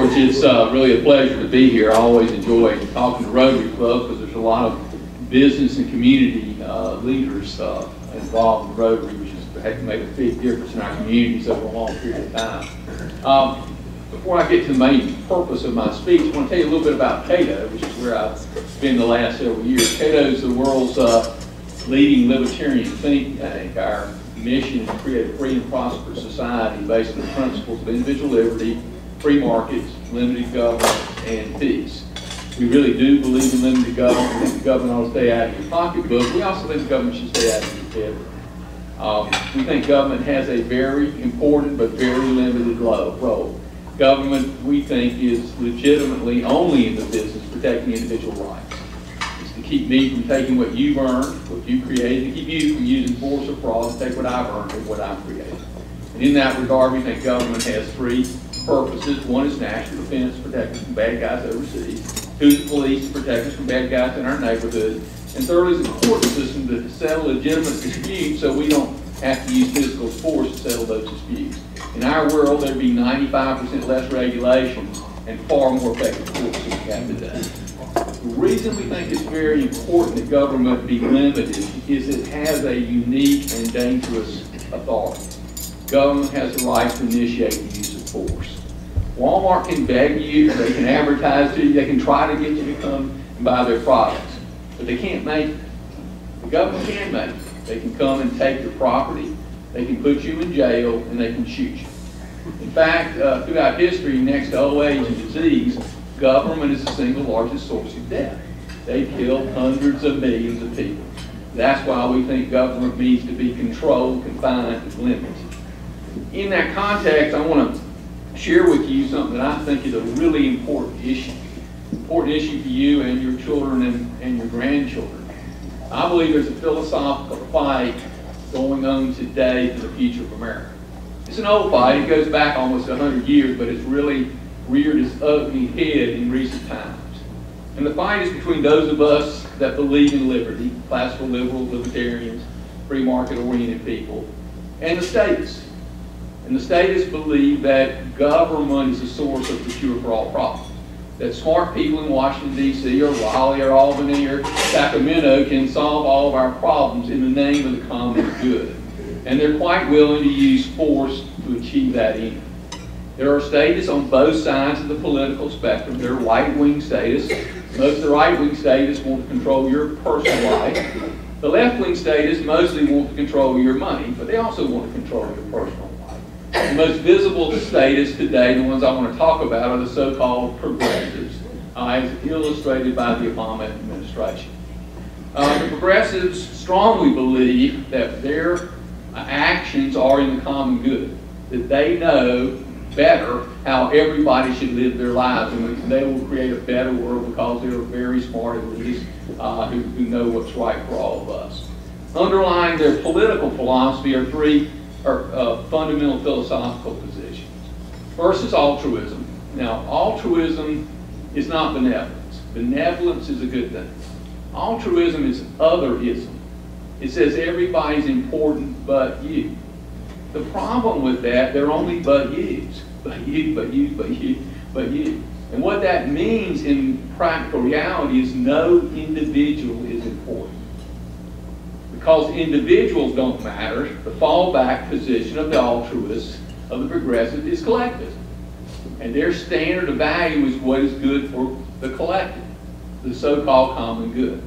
George. It's really a pleasure to be here. I always enjoy talking to Rotary Club because there's a lot of business and community leaders involved in Rotary, which has made a big difference in our communities over a long period of time. Before I get to the main purpose of my speech, I want to tell you a little bit about Cato, which is where I've been the last several years. Cato is the world's leading libertarian think tank. Our mission is to create a free and prosperous society based on the principles of individual liberty, free markets, limited government, and peace. We really do believe in limited government. We think the government ought to stay out of your pocketbook. We also think the government should stay out of your head. We think government has a very important but very limited role. Government, we think, is legitimately only in the business of protecting individual rights. It's to keep me from taking what you've earned, what you created, to keep you from using force or fraud to take what I've earned and what I've created. And in that regard, we think government has three purposes. One is national defense, protect us from bad guys overseas. Two is the police, to protect us from bad guys in our neighborhood. And third is the court system to settle legitimate disputes so we don't have to use physical force to settle those disputes. In our world, there'd be 95% less regulations and far more effective courts than we have today. The reason we think it's very important that government be limited is it has a unique and dangerous authority. Government has the right to initiate the use of force. Walmart can beg you, they can advertise to you, they can try to get you to come and buy their products, but they can't make it. The government can make it. They can come and take your property, they can put you in jail, and they can shoot you. In fact, throughout history, next to old age and disease, government is the single largest source of death. They've killed hundreds of millions of people. That's why we think government needs to be controlled, confined, and limited. In that context, I want to share with you something that I think is a really important issue. Important issue for you and your children and your grandchildren. I believe there's a philosophical fight going on today for the future of America. It's an old fight. It goes back almost 100 years, but it's really reared its ugly head in recent times. And the fight is between those of us that believe in liberty, classical liberals, libertarians, free market-oriented people, and the statists. And the statists believe that government is the source of the cure for all problems. That smart people in Washington, D.C., or Raleigh, or Albany, or Sacramento can solve all of our problems in the name of the common good. And they're quite willing to use force to achieve that end. There are statists on both sides of the political spectrum. There are right-wing statists. Most of the right-wing statists want to control your personal life. The left-wing statists mostly want to control your money, but they also want to control your personal life. The most visible statists today, the ones I want to talk about, are the so-called progressives, as illustrated by the Obama administration. The progressives strongly believe that their actions are in the common good, that they know better how everybody should live their lives, and they will create a better world because they're very smart elitists who know what's right for all of us. Underlying their political philosophy are three fundamental philosophical positions. First is altruism. Now, altruism is not benevolence. Benevolence is a good thing. Altruism is otherism. It says everybody's important but you. The problem with that, they're only but yous. But you, but you, but you, but you. And what that means in practical reality is no individual is important. Because individuals don't matter, the fallback position of the altruists, of the progressives, is collectivism. And their standard of value is what is good for the collective, the so-called common good.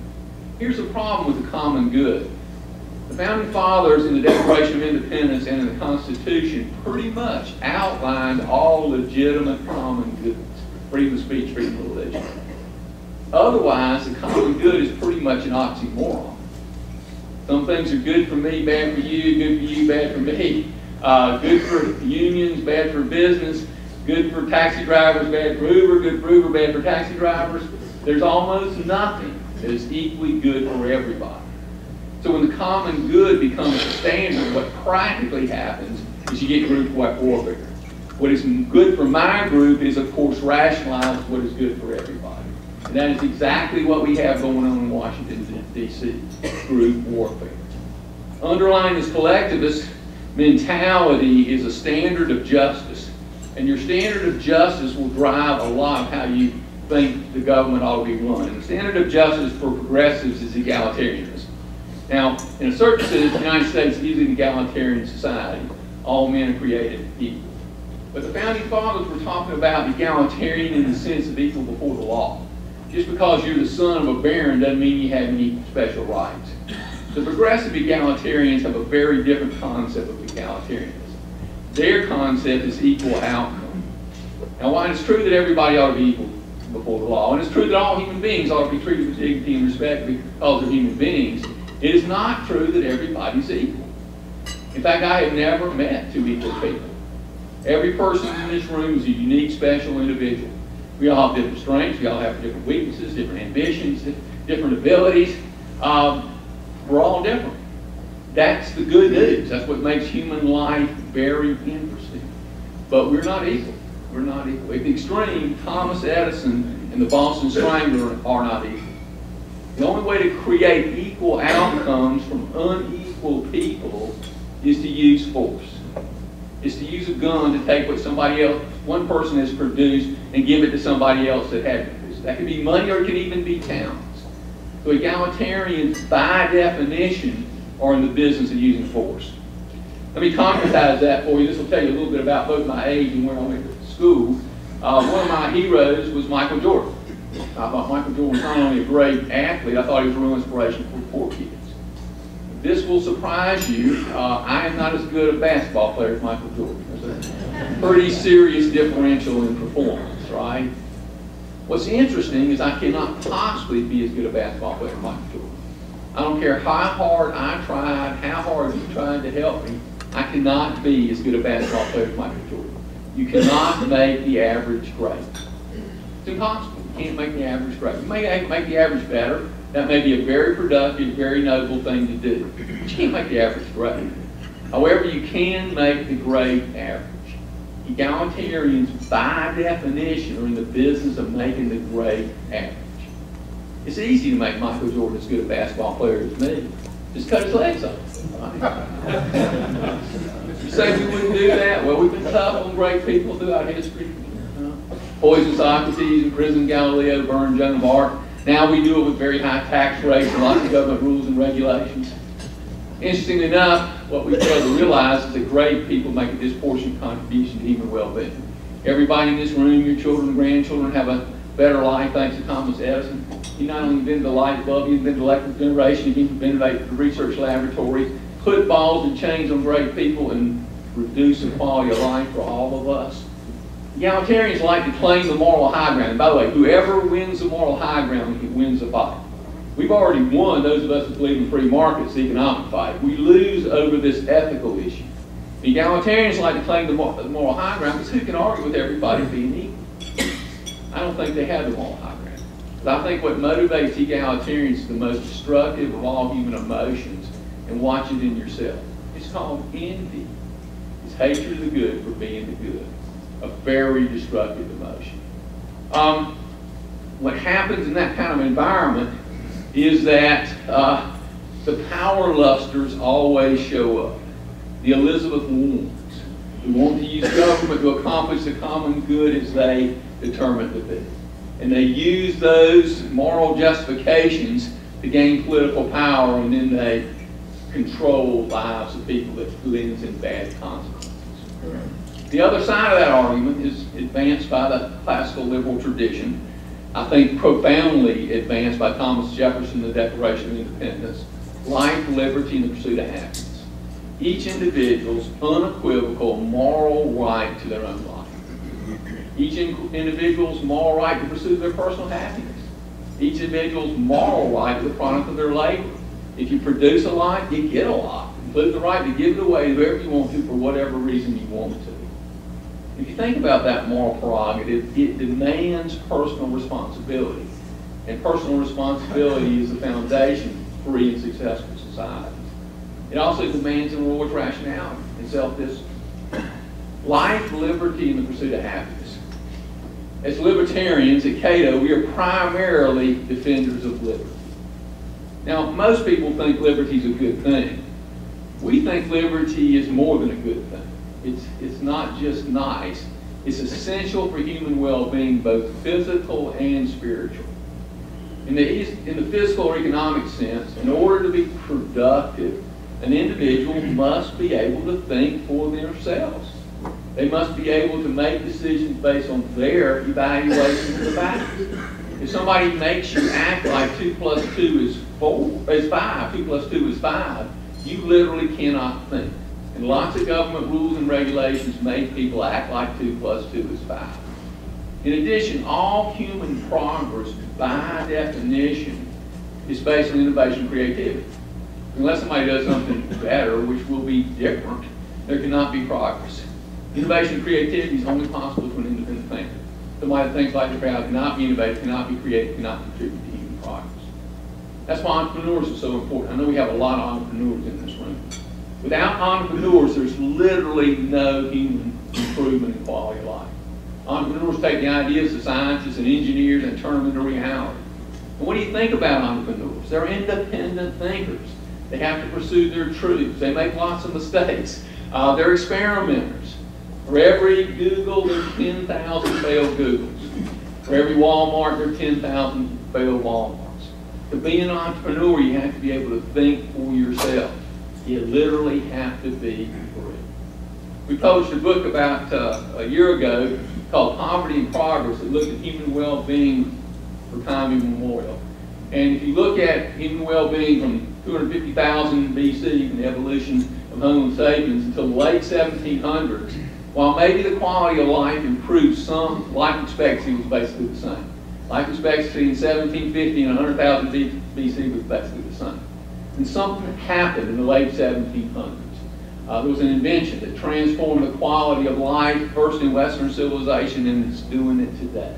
Here's the problem with the common good. The Founding Fathers in the Declaration of Independence and in the Constitution pretty much outlined all legitimate common goods. Freedom of speech, freedom of religion. Otherwise, the common good is pretty much an oxymoron. Some things are good for me, bad for you, good for you, bad for me. Good for unions, bad for business. Good for taxi drivers, bad for Uber. Good for Uber, bad for taxi drivers. There's almost nothing that is equally good for everybody. So when the common good becomes the standard, what practically happens is you get group warfare. What is good for my group is, of course, rationalized what is good for everybody. And that is exactly what we have going on in Washington, D.C., group warfare. Underlying this collectivist mentality is a standard of justice And your standard of justice will drive a lot of how you think the government ought to be run. And the standard of justice for progressives is egalitarianism. Now, in a certain sense, the United States is an egalitarian society. All men are created equal. But the founding fathers were talking about egalitarian in the sense of equal before the law. Just because you're the son of a baron doesn't mean you have any special rights. The progressive egalitarians have a very different concept of egalitarianism. Their concept is equal outcome. Now, while it's true that everybody ought to be equal before the law, and it's true that all human beings ought to be treated with dignity and respect because they're human beings, it is not true that everybody's equal. In fact, I have never met two equal people. Every person in this room is a unique, special individual. We all have different strengths, we all have different weaknesses, different ambitions, different abilities. We're all different. That's the good news. That's what makes human life very interesting. But we're not equal. We're not equal. At the extreme, Thomas Edison and the Boston Strangler are not equal. The only way to create equal outcomes from unequal people is to use force. Is to use a gun to take what somebody else, one person has produced, and give it to somebody else that hadn't produced. That could be money or it could even be talents. So egalitarians, by definition, are in the business of using force. Let me concretize that for you. This will tell you a little bit about both my age and where I went to school. One of my heroes was Michael Jordan. I thought Michael Jordan was not only a great athlete, I thought he was a real inspiration for poor kids. This will surprise you. I am not as good a basketball player as Michael Jordan. There's a pretty serious differential in performance, right? What's interesting is I cannot possibly be as good a basketball player as Michael Jordan. I don't care how hard I tried, how hard you tried to help me, I cannot be as good a basketball player as Michael Jordan. You cannot make the average great. It's impossible. You can't make the average great. You may make the average better. That may be a very productive, very noble thing to do. But you can't make the average great. However, you can make the great average. Egalitarians, by definition, are in the business of making the great average. It's easy to make Michael Jordan as good a basketball player as me. Just cut his legs off. Right? You say we wouldn't do that? Well, we've been tough on great people throughout history. Poison Socrates, imprisoned Galileo, burned Joan of Arc. Now we do it with very high tax rates and lots of government rules and regulations. Interestingly enough, what we fail to realize is that great people make a disproportionate contribution to human well-being. Everybody in this room, your children and grandchildren, have a better life thanks to Thomas Edison. He not only invented the light bulb, he invented electric generation, he invented the research laboratory, put balls and chains on great people, and reduce the quality of life for all of us. Egalitarians like to claim the moral high ground. And by the way, whoever wins the moral high ground wins the fight. We've already won, those of us that believe in free markets, the economic fight. We lose over this ethical issue. Egalitarians like to claim the moral high ground because who can argue with everybody being equal? I don't think they have the moral high ground. But I think what motivates egalitarians is the most destructive of all human emotions, and watch it in yourself. It's called envy. It's hatred of the good for being the good. A very destructive emotion. What happens in that kind of environment is that the power lusters always show up. The Elizabeth Warrens, who want to use government to accomplish the common good as they determine to be. And they use those moral justifications to gain political power, and then they control lives of people that ends in bad consequences. The other side of that argument is advanced by the classical liberal tradition, I think profoundly advanced by Thomas Jefferson in the Declaration of Independence: life, liberty, and the pursuit of happiness. Each individual's unequivocal moral right to their own life. Each individual's moral right to pursue their personal happiness. Each individual's moral right to the product of their labor. If you produce a lot, you get a lot. Include the right to give it away to whoever you want to for whatever reason you want to. If you think about that moral prerogative, it demands personal responsibility. And personal responsibility is the foundation for free and successful societies. It also demands and rewards rationality and self-discipline. Life, liberty, and the pursuit of happiness. As libertarians at Cato, we are primarily defenders of liberty. Now, most people think liberty is a good thing. We think liberty is more than a good thing. It's not just nice, It's essential for human well-being, both physical and spiritual. In the physical or economic sense, in order to be productive, an individual must be able to think for themselves. They must be able to make decisions based on their evaluation of the facts. If somebody makes you act like 2 plus 2 is 5, 2 plus 2 is 5, you literally cannot think. And lots of government rules and regulations make people act like 2 plus 2 is 5. In addition, all human progress, by definition, is based on innovation and creativity. Unless somebody does something better, which will be different, there cannot be progress. Innovation and creativity is only possible to an independent thinker. Somebody that thinks like the crowd cannot be innovative, cannot be creative, cannot contribute to human progress. That's why entrepreneurs are so important. I know we have a lot of entrepreneurs in this room. Without entrepreneurs, there's literally no human improvement in quality of life. Entrepreneurs take the ideas of scientists and engineers and turn them into reality. And what do you think about entrepreneurs? They're independent thinkers. They have to pursue their truths. They make lots of mistakes. They're experimenters. For every Google, there's 10,000 failed Googles. For every Walmart, there are 10,000 failed Walmarts. To be an entrepreneur, you have to be able to think for yourself. You literally have to be free. We published a book about a year ago called Poverty and Progress that looked at human well-being for time immemorial. And if you look at human well-being from 250,000 BC and the evolution of Homo sapiens until the late 1700s, while maybe the quality of life improved some, life expectancy was basically the same. Life expectancy in 1750 and 100,000 BC was basically the same. And something happened in the late 1700s. There was an invention that transformed the quality of life, first in Western civilization, and it's doing it today.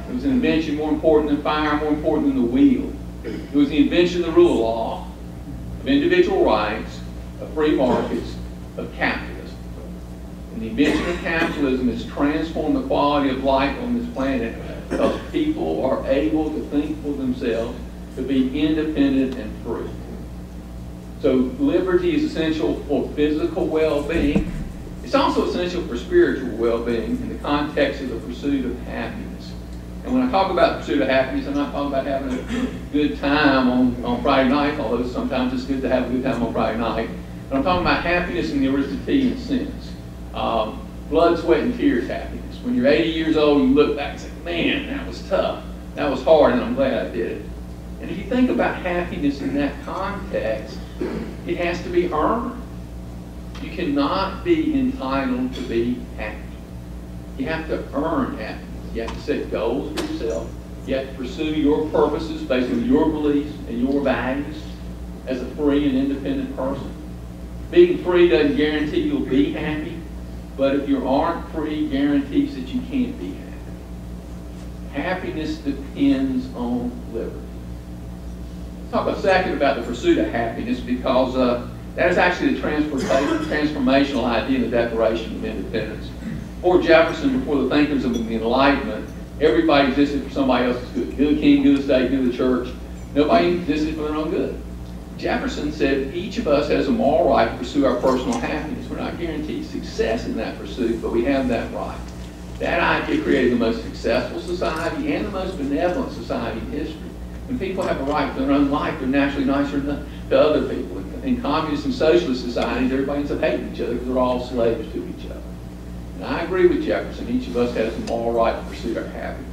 It was an invention more important than fire, more important than the wheel. It was the invention of the rule of law, of individual rights, of free markets, of capitalism. And the invention of capitalism has transformed the quality of life on this planet because people are able to think for themselves, to be independent and free. So liberty is essential for physical well-being. It's also essential for spiritual well-being in the context of the pursuit of happiness. And when I talk about the pursuit of happiness, I'm not talking about having a good time on Friday night, although sometimes it's good to have a good time on Friday night. But I'm talking about happiness in the Aristotelian sense. Blood, sweat, and tears happiness. When you're 80 years old, you look back and say, man, that was tough. That was hard, and I'm glad I did it. And if you think about happiness in that context, it has to be earned. You cannot be entitled to be happy. You have to earn happiness. You have to set goals for yourself. You have to pursue your purposes based on your beliefs and your values as a free and independent person. Being free doesn't guarantee you'll be happy, but if you aren't free, guarantees that you can't be happy. Happiness depends on liberty. Let's talk a second about the pursuit of happiness, because that is actually the transformational idea in the Declaration of Independence. Before Jefferson, before the thinkers of the Enlightenment, everybody existed for somebody else's good. Good the king, good the state, good the church. Nobody existed for their own good. Jefferson said each of us has a moral right to pursue our personal happiness. We're not guaranteed success in that pursuit, but we have that right. That idea created the most successful society and the most benevolent society in history. When people have a right to their own life, they're naturally nicer to other people. In communist and socialist societies, everybody ends up hating each other because they're all slaves to each other. And I agree with Jefferson. Each of us has a moral right to pursue our happiness.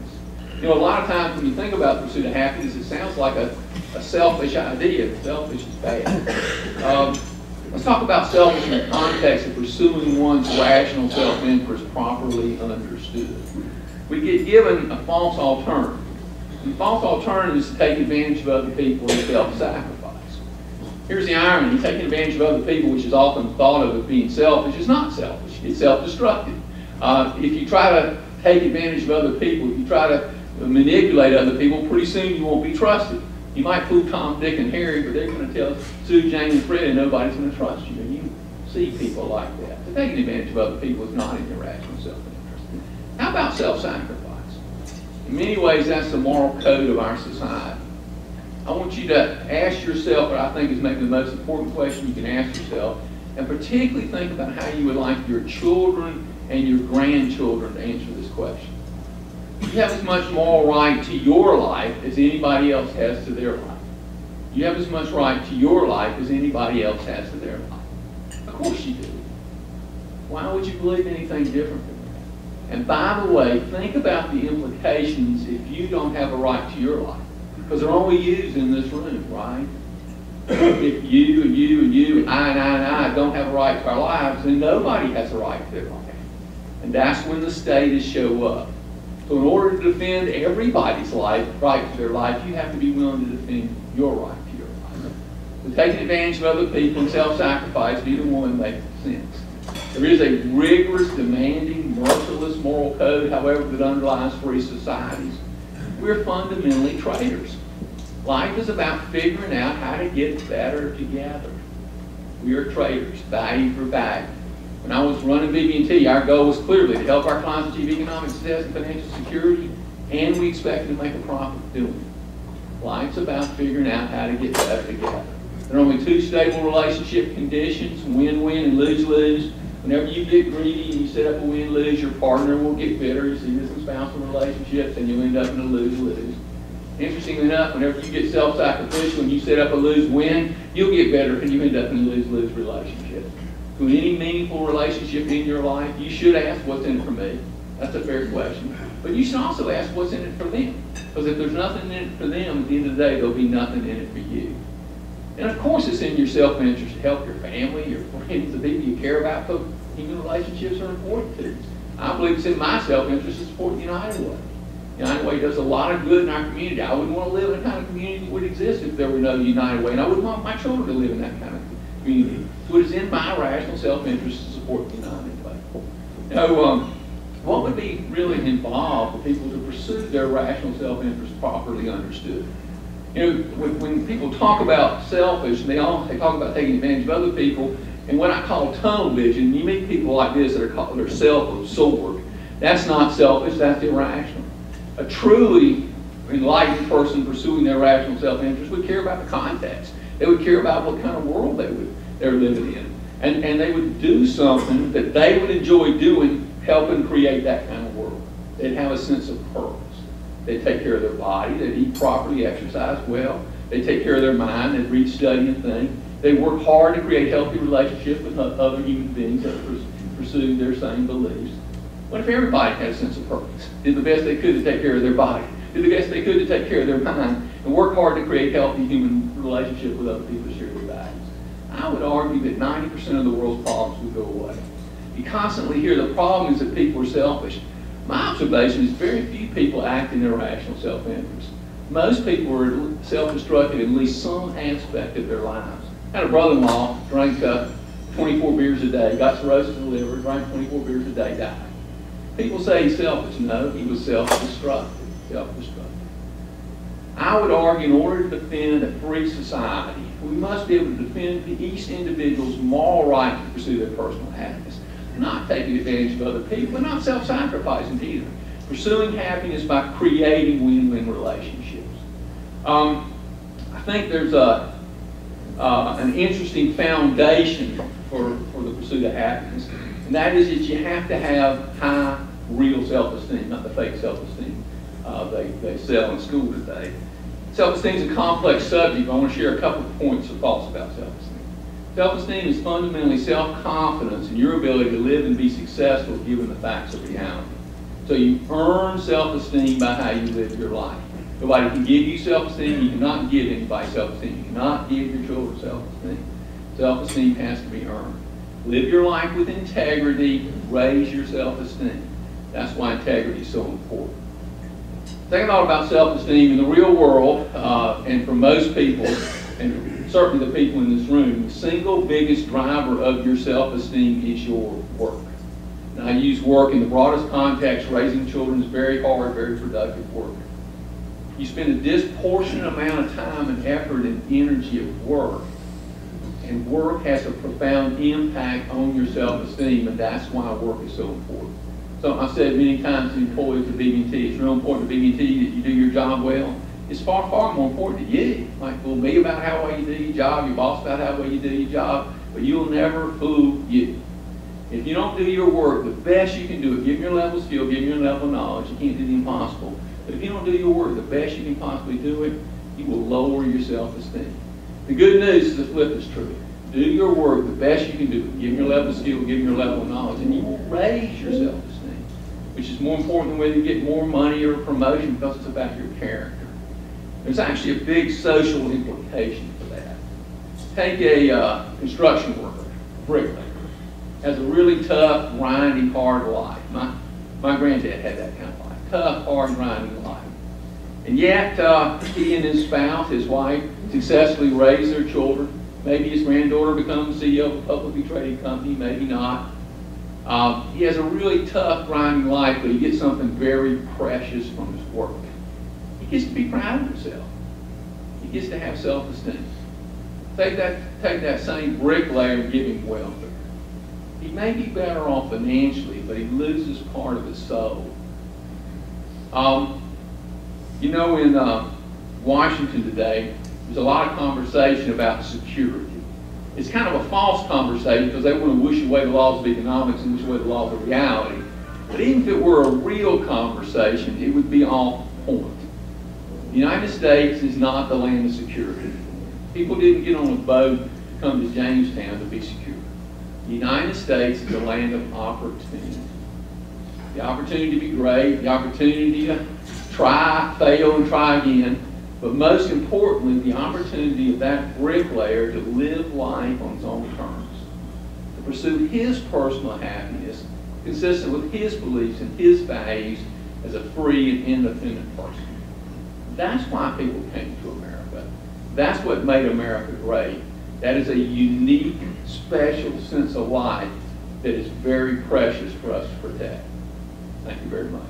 You know, a lot of times when you think about the pursuit of happiness, it sounds like a selfish idea. Selfish is bad. Let's talk about selfish in the context of pursuing one's rational self-interest properly understood. We get given a false alternative. And the false alternative is to take advantage of other people and self-sacrifice. Here's the irony. Taking advantage of other people, which is often thought of as being selfish, is not selfish. It's self-destructive. If you try to take advantage of other people, if you try to manipulate other people, pretty soon you won't be trusted. You might fool Tom, Dick, and Harry, but they're going to tell Sue, Jane, and Fred, and nobody's going to trust you. And you see people like that. So taking advantage of other people is not in your rational self-interest. How about self-sacrifice? In many ways, that's the moral code of our society. I want you to ask yourself what I think is maybe the most important question you can ask yourself. And particularly think about how you would like your children and your grandchildren to answer this question. You have as much moral right to your life as anybody else has to their life. You have as much right to your life as anybody else has to their life. Of course you do. Why would you believe anything different than that? And by the way, think about the implications if you don't have a right to your life. Because they're only used in this room, right? If you and you and you and I don't have a right to our lives, then nobody has a right to their life. And that's when the status show up. So in order to defend everybody's right to their life, you have to be willing to defend your right to your life. So taking advantage of other people and self-sacrifice, neither one makes sense. There is a rigorous, demanding, merciless moral code, however, that underlies free societies. We're fundamentally traitors. Life is about figuring out how to get better together. We are traitors, value for value. When I was running BB&T, our goal was clearly to help our clients achieve economic success and financial security, and we expected to make a profit doing it. Life's about figuring out how to get better together. There are only two stable relationship conditions, win-win and lose-lose. Whenever you get greedy and you set up a win-lose, your partner will get bitter. You see this in spousal relationships, and you'll end up in a lose-lose. Interestingly enough, whenever you get self-sacrificial and you set up a lose-win, you'll get better and you end up in a lose-lose relationship. So in any meaningful relationship in your life, you should ask, what's in it for me? That's a fair question. But you should also ask, what's in it for them? Because if there's nothing in it for them, at the end of the day, there'll be nothing in it for you. And of course, it's in your self-interest to help your family, your friends, the people you care about, because human relationships are important to you. I believe it's in my self-interest to support the United Way. United Way does a lot of good in our community. I wouldn't want to live in the kind of community that would exist if there were no United Way, and I wouldn't want my children to live in that kind of community. So it is in my rational self-interest to support the United Way. Now, what would be really involved for people to pursue their rational self-interest properly understood? You know, when people talk about selfish, they talk about taking advantage of other people, and what I call tunnel vision, you meet people like this that are self-absorbed. That's not selfish, that's irrational. A truly enlightened person pursuing their rational self-interest would care about the context. They would care about what kind of world they're living in. And they would do something that they would enjoy doing, helping create that kind of world. They'd have a sense of purpose. They'd take care of their body, they'd eat properly, exercise well, they'd take care of their mind, they'd read, study, and think. They'd work hard to create healthy relationships with other human beings that pursue their same beliefs. What if everybody had a sense of purpose? Did the best they could to take care of their body, did the best they could to take care of their mind, and work hard to create healthy human relationships with other people who share their values? I would argue that 90% of the world's problems would go away. You constantly hear the problem is that people are selfish. My observation is very few people act in their rational self-interest. Most people are self-destructive in at least some aspect of their lives. I had a brother-in-law, drank 24 beers a day, got cirrhosis of the liver, drank 24 beers a day, died. People say he's selfish. No, he was self-destructive. I would argue in order to defend a free society, we must be able to defend each individual's moral right to pursue their personal happiness. Not taking advantage of other people, but not self-sacrificing either. Pursuing happiness by creating win-win relationships. I think there's an interesting foundation for the pursuit of happiness, and that is that you have to have high, real self-esteem, not the fake self-esteem they sell in school today. Self-esteem is a complex subject, but I want to share a couple of points of thoughts about self-esteem. Self-esteem is fundamentally self-confidence in your ability to live and be successful given the facts of reality. So you earn self-esteem by how you live your life. Nobody can give you self-esteem. You cannot give anybody self-esteem. You cannot give your children self-esteem. Self-esteem has to be earned. Live your life with integrity. Raise your self-esteem. That's why integrity is so important. Second thought about self-esteem in the real world, and for most people, and certainly the people in this room, the single biggest driver of your self-esteem is your work. And I use work in the broadest context. Raising children is very hard, very productive work. You spend a disproportionate amount of time and effort and energy at work, and work has a profound impact on your self-esteem, and that's why work is so important. So I've said many times to employees of BB&T, it's real important to BB&T that you do your job well. is far, far more important to you. Might fool me about how well you do your job, your boss about how well you do your job, but you'll never fool you. If you don't do your work the best you can do it, give them your level of skill, give them your level of knowledge, you can't do the impossible. But if you don't do your work the best you can possibly do it, you will lower your self-esteem. The good news is the flip is true. Do your work the best you can do it. Give them your level of skill, give them your level of knowledge, and you will raise your self-esteem, which is more important than whether you get more money or a promotion, because it's about your character. There's actually a big social implication for that. Take a construction worker, bricklayer, has a really tough, grinding, hard life. My granddad had that kind of life. Tough, hard, grinding life. And yet, he and his spouse, his wife, successfully raise their children. Maybe his granddaughter becomes CEO of a publicly traded company, maybe not. He has a really tough, grinding life, but he gets something very precious from his work. He gets to be proud of himself. He gets to have self-esteem. Take that same bricklayer and give him welfare. He may be better off financially, but he loses part of his soul. You know, in Washington today, there's a lot of conversation about security. It's kind of a false conversation because they want to wish away the laws of economics and wish away the laws of reality. But even if it were a real conversation, it would be off point. The United States is not the land of security. People didn't get on a boat to come to Jamestown to be secure. The United States is a land of opportunity. The opportunity to be great, the opportunity to try, fail, and try again, but most importantly, the opportunity of that bricklayer to live life on his own terms, to pursue his personal happiness, consistent with his beliefs and his values as a free and independent person. That's why people came to America. That's what made America great. That is a unique, special sense of life that is very precious for us to protect. Thank you very much.